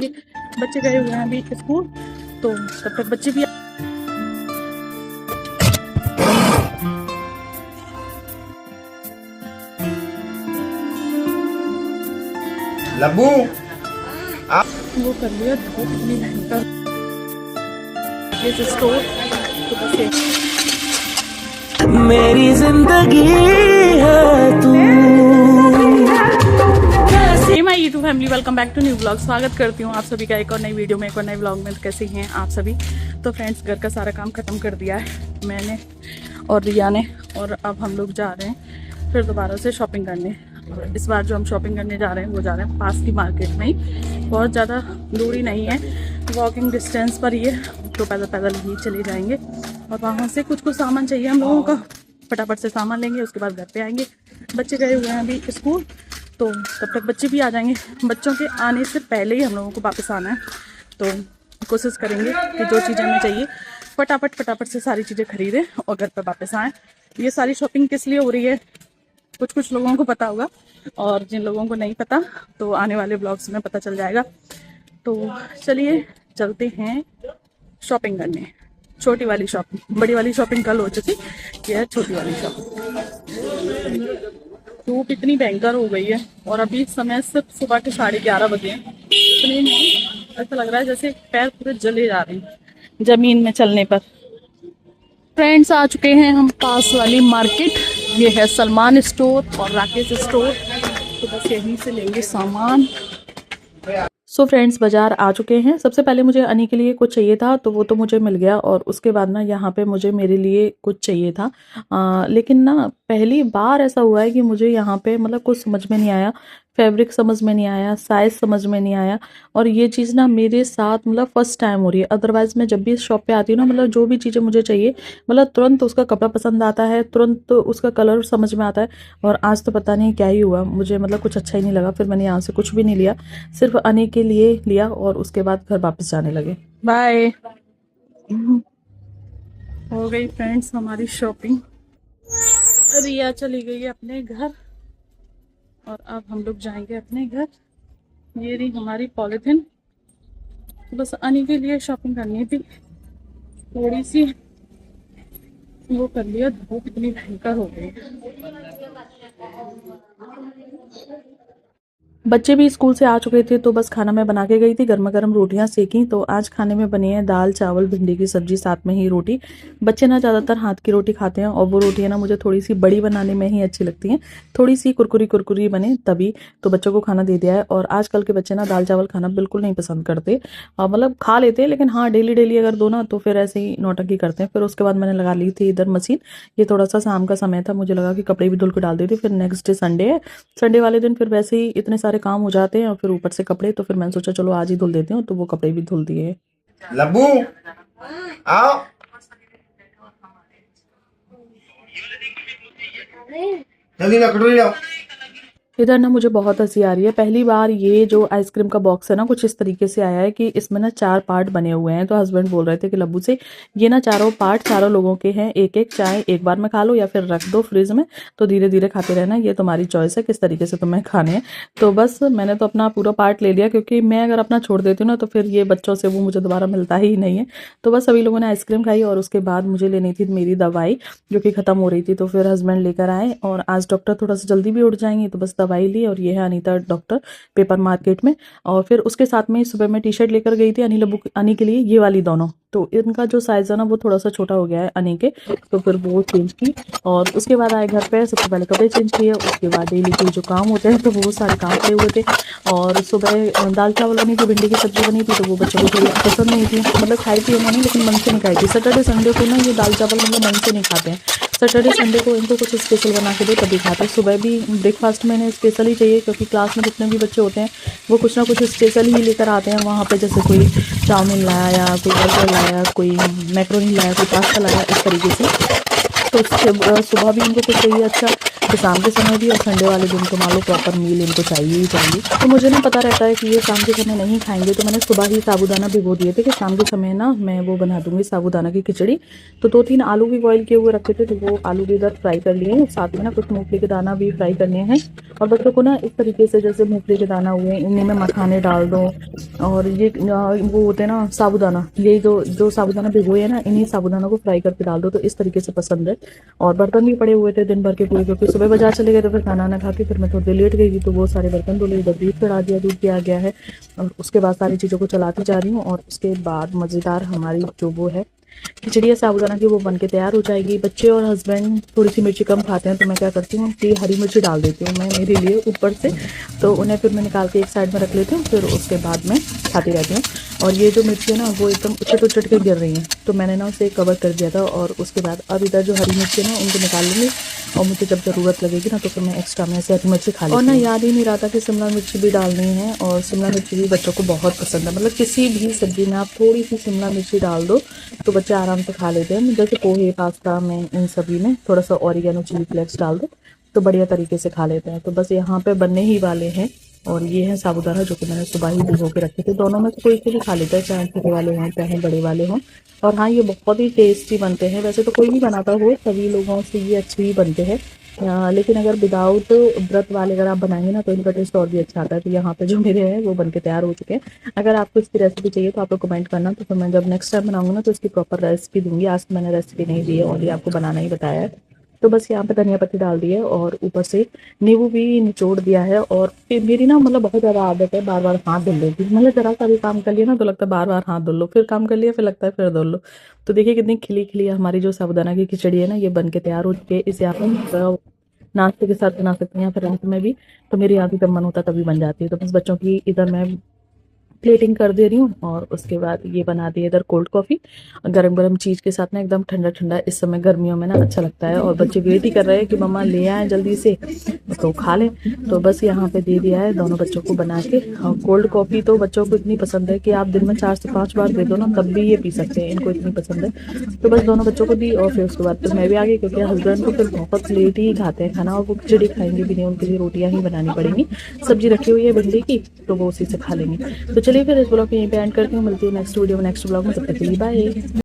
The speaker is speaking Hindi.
बच्चे गए हुए हैं अभी स्कूल, तो तब तक बच्चे भी लब्बू वो कर लिया। धूप इतनी भयंकर स्टोर, तो बस मेरी जिंदगी है तू। Hey my YouTube family, welcome back to new blog. स्वागत करती हूँ आप सभी का एक और नई वीडियो में, एक और नए ब्लॉग में। तो कैसे हैं आप सभी? तो फ्रेंड्स, घर का सारा काम खत्म कर दिया है मैंने और रिया ने, और अब हम लोग जा रहे हैं फिर दोबारा से शॉपिंग करने। इस बार जो हम शॉपिंग करने जा रहे हैं वो जा रहे हैं पास की मार्केट में ही, बहुत ज़्यादा दूरी नहीं है, वॉकिंग डिस्टेंस पर ही है, तो पैदल पैदल ही चले जाएंगे। और वहाँ से कुछ कुछ सामान चाहिए हम लोगों का, फटाफट से सामान लेंगे, उसके बाद घर पे आएंगे। बच्चे गए हुए हैं अभी स्कूल, तो तब तक बच्चे भी आ जाएंगे। बच्चों के आने से पहले ही हम लोगों को वापस आना है, तो कोशिश करेंगे कि जो चीज़ें हमें चाहिए फटाफट से सारी चीज़ें खरीदें और घर पर वापस आएँ। ये सारी शॉपिंग किस लिए हो रही है कुछ लोगों को पता होगा, और जिन लोगों को नहीं पता तो आने वाले ब्लॉग्स में पता चल जाएगा। तो चलिए चलते हैं शॉपिंग करने। छोटी वाली शॉपिंग, बड़ी वाली शॉपिंग कल हो चुकी, यह है छोटी वाली शॉपिंग। धूप इतनी भयंकर हो गई है और अभी समय सिर्फ सुबह के 11:30 बजे हैं। इतनी ऐसा लग रहा है जैसे पैर पूरे जले जा रहे हैं जमीन में चलने पर। फ्रेंड्स, आ चुके हैं हम पास वाली मार्केट। ये है सलमान स्टोर और राकेश स्टोर, तो बस यहीं से लेंगे सामान। सो फ्रेंड्स, बाज़ार आ चुके हैं। सबसे पहले मुझे अनी के लिए कुछ चाहिए था, तो वो तो मुझे मिल गया, और उसके बाद ना यहाँ पे मुझे मेरे लिए कुछ चाहिए था। लेकिन ना पहली बार ऐसा हुआ है कि मुझे यहाँ पे मतलब कुछ समझ में नहीं आया, फैब्रिक समझ में नहीं आया, साइज़ समझ में नहीं आया। और ये चीज़ ना मेरे साथ मतलब फ़र्स्ट टाइम हो रही है। अदरवाइज़ मैं जब भी इस शॉप पे आती हूँ ना, मतलब जो भी चीज़ें मुझे चाहिए, मतलब तुरंत उसका कपड़ा पसंद आता है, तुरंत उसका कलर समझ में आता है। और आज तो पता नहीं क्या ही हुआ, मुझे मतलब कुछ अच्छा ही नहीं लगा। फिर मैंने यहाँ से कुछ भी नहीं लिया, सिर्फ अनी के लिए लिया, और उसके बाद घर वापस जाने लगे। बाय। हो गई फ्रेंड्स हमारी शॉपिंग। रिया चली गई है अपने घर और अब हम लोग जाएंगे अपने घर। ये रही हमारी पॉलिथीन, तो बस अनी के लिए शॉपिंग करनी थी थोड़ी सी, वो कर लिया। धूप इतनी भयंकर हो गई। बच्चे भी स्कूल से आ चुके थे, तो बस खाना मैं बना के गई थी, गर्मा गर्म रोटियां सेकी। तो आज खाने में बनी है दाल चावल भिंडी की सब्जी, साथ में ही रोटी। बच्चे ना ज़्यादातर हाथ की रोटी खाते हैं, और वो रोटियां ना मुझे थोड़ी सी बड़ी बनाने में ही अच्छी लगती हैं, थोड़ी सी कुरकुरी बने तभी। तो बच्चों को खाना दे दिया है। और आजकल के बच्चे ना दाल चावल खाना बिल्कुल नहीं पसंद करते, मतलब खा लेते हैं, लेकिन हाँ डेली अगर दो ना तो फिर ऐसे ही नौटंकी करते हैं। फिर उसके बाद मैंने लगा ली थी इधर मशीन। ये थोड़ा सा शाम का समय था, मुझे लगा कि कपड़े भी धुल के डाल देती। फिर नेक्स्ट डे संडे है, संडे वाले दिन फिर वैसे ही इतने सारे काम हो जाते हैं, और फिर ऊपर से कपड़े, तो फिर मैंने सोचा चलो आज ही धुल देती हूँ, तो वो कपड़े भी धुल दिए। लब्बू आओ, जल्दी ना कटोरी लाओ। इधर ना मुझे बहुत हंसी आ रही है। पहली बार ये जो आइसक्रीम का बॉक्स है ना, कुछ इस तरीके से आया है कि इसमें ना 4 पार्ट बने हुए हैं। तो हस्बैंड बोल रहे थे कि लब्बू से ये ना चारों पार्ट चारों लोगों के हैं, एक एक चाहे एक बार में खा लो या फिर रख दो फ्रिज में, तो धीरे धीरे खाते रहना, ये तुम्हारी चॉइस है किस तरीके से तुम्हें खाने हैं। तो बस मैंने तो अपना पूरा पार्ट ले लिया, क्योंकि मैं अगर अपना छोड़ देती हूँ ना तो फिर ये बच्चों से वो मुझे दोबारा मिलता ही नहीं है। तो बस सभी लोगों ने आइसक्रीम खाई, और उसके बाद मुझे लेनी थी मेरी दवाई जो कि ख़त्म हो रही थी। तो फिर हस्बैंड लेकर आए, और आज डॉक्टर थोड़ा सा जल्दी भी उठ जाएंगे, तो बस दवाई ली। और ये है अनीता डॉक्टर, पेपर मार्केट में। और फिर उसके साथ में सुबह मैं टी शर्ट लेकर गई थी अनी के लिए, ये वाली दोनों। तो इनका जो साइज़ है ना वो थोड़ा सा छोटा हो गया है अनी के, तो फिर वो चेंज की। और उसके बाद आए घर पे, सबसे पहले कपड़े चेंज किए, उसके बाद डेली के जो काम होते हैं तो वो सारे काम पड़े हुए थे। और सुबह दाल चावल बनी थी, भिंडी की सब्जी बनी थी, तो वो बच्चों को थोड़ी पसंद नहीं थी, मतलब खाई थी उन्होंने लेकिन मन से नहीं खाई थी। सैटरडे संडे को ना ये दाल चावल मतलब मन से नहीं खाते हैं, सैटरडे संडे को इनको कुछ स्पेशल बना के दो तभी खाते हैं। सुबह भी ब्रेकफास्ट में इन्हें स्पेशल ही चाहिए, क्योंकि क्लास में जितने भी बच्चे होते हैं वो कुछ ना कुछ स्पेशल ही लेकर आते हैं वहाँ पे, जैसे कोई चाउमीन लाया या कोई बर्गर लाया, कोई मैक्रोनी लाया, कोई पास्ता लाया, इस तरीके से। तो सुबह भी इनको कुछ चाहिए अच्छा। तो शाम के समय भी और संडे वाले दिन तो मान लो प्रॉपर मील इनको चाहिए ही चाहिए। तो मुझे ना पता रहता है कि ये शाम के समय नहीं खाएंगे, तो मैंने सुबह ही साबूदाना भिगो दिए थे कि शाम के समय ना मैं वो बना दूंगी साबूदाना की खिचड़ी। तो 2-3 आलू भी बॉईल किए हुए रखे थे, तो वो आलू भी इधर फ्राई कर लिए हैं। साथ में ना कुछ मूंगफली के दाना भी फ्राई करने हैं। और बच्चों को ना इस तरीके से जैसे मूंगफली के दाना हुए इन्हीं में मखाने डाल दो, और ये वो होते हैं ना साबूदाना, ये जो साबूदाना भिगोए है ना, इन्हीं साबूदाना को फ्राई करके डाल दो, तो इस तरीके से पसंद है। और बर्तन भी पड़े हुए थे दिन भर के पूरे, क्योंकि सुबह बाजार चले गए तो फिर खाना ना खा के फिर मैं थोड़ी देर लेट गई थी, तो वो सारे बर्तन धुले, इधर दूध चढ़ा दिया, दूध भी आ गया है। और उसके बाद सारी चीज़ों को चलाती जा रही हूँ। और उसके बाद मज़ेदार हमारी जो वो है खिचड़ी साबूदाना की वो बन के तैयार हो जाएगी। बच्चे और हस्बैंड थोड़ी सी मिर्ची कम खाते हैं, तो मैं क्या करती हूँ कि हरी मिर्ची डाल देती हूँ मैं मेरे लिए ऊपर से, तो उन्हें फिर मैं निकाल के एक साइड में रख लेती हूँ, फिर उसके बाद मैं खाती रहती हूँ। और ये जो मिर्ची है ना वो एकदम उछट के गिर रही हैं, तो मैंने ना उसे कवर कर दिया था। और उसके बाद अब इधर जो हरी मिर्ची है ना उनको निकाल लूँगी, और मुझे जब ज़रूरत लगेगी ना तो फिर मैं एक्स्ट्रा में ऐसे हरी मिर्ची खा लूँगी। और ना याद ही नहीं रहा था कि शिमला मिर्ची भी डालनी है, और शिमला मिर्ची भी बच्चों को बहुत पसंद है। मतलब किसी भी सब्जी में आप थोड़ी सी शिमला मिर्ची डाल दो तो बच्चे आराम से खा लेते हैं। जैसे पोहे, पास्ता में, इन सभी में थोड़ा सा ऑरिगेनो, चिली फ्लेक्स डाल दो तो बढ़िया तरीके से खा लेते हैं। तो बस यहाँ पे बनने ही वाले हैं। और ये है साबूदाना जो कि मैंने सुबह ही भिगो के रखे थे। दोनों में से कोई से भी खा लेता है, चाहे छोटे वाले हों चाहे बड़े वाले हों। और हाँ, ये बहुत ही टेस्टी बनते हैं। वैसे तो कोई भी बनाता हो, सभी लोगों से ये अच्छे ही बनते हैं, लेकिन अगर विदाउट व्रत वाले अगर आप बनाएंगे ना तो इनका टेस्ट और भी अच्छा आता है। तो यहाँ पे जो मेरे हैं वो बन के तैयार हो चुके हैं। अगर आपको इसकी रेसिपी चाहिए तो आप लोग कमेंट करना, तो फिर मैं जब नेक्स्ट टाइम बनाऊंगी ना तो इसकी प्रॉपर रेसिपी दूंगी। आज मैंने रेसिपी नहीं दी है, और ये आपको बनाना ही बताया है। तो बस यहाँ पे धनिया पत्ती डाल दी है, और ऊपर से नींबू भी निचोड़ दिया है। और फिर मेरी ना मतलब बहुत ज़्यादा आदत है बार बार हाथ धुल लेती हूँ। मतलब ज़रा सा भी काम कर लिया ना तो लगता है बार बार हाथ धुल लो, फिर काम कर लिया फिर लगता है फिर धुल लो। तो देखिए कितनी खिली खिली हमारी जो साबूदाना की खिचड़ी है ना, ये बन के तैयार हो चुकी है। इसे आप नाश्ते के साथ बना सकते हैं या फिर रात में भी। तो मेरी यहाँ भी जब मन होता है तभी बन जाती है। तो बस बच्चों की इधर मैं प्लेटिंग कर दे रही हूँ, और उसके बाद ये बना दी इधर कोल्ड कॉफ़ी गरम गरम चीज़ के साथ ना, एकदम ठंडा ठंडा। इस समय गर्मियों में ना अच्छा लगता है, और बच्चे वेट ही कर रहे हैं कि मम्मा ले आए जल्दी से तो खा लें। तो बस यहाँ पे दे दिया है दोनों बच्चों को बना के। कोल्ड कॉफ़ी तो बच्चों को इतनी पसंद है कि आप दिन में 4 से 5 बार दे दो ना तब भी ये पी सकते हैं, इनको इतनी पसंद है। तो बस दोनों बच्चों को दी, और फिर उसके बाद तो मैं भी आ गई, क्योंकि हस्बैंड को फिर बहुत लेट ही खाते हैं खाना, और वो खिचड़ी खाएंगे भी नहीं, उनके लिए रोटियाँ ही बनानी पड़ेंगी। सब्जी रखी हुई है भिंडी की, तो वो उसी से खा लेंगे। तो चलिए फिर इस ब्लॉग को यहीं पे एंड करती हूँ। मिलती हूँ नेक्स्ट वीडियो में, नेक्स्ट ब्लॉग में। तब तक के लिए बाय।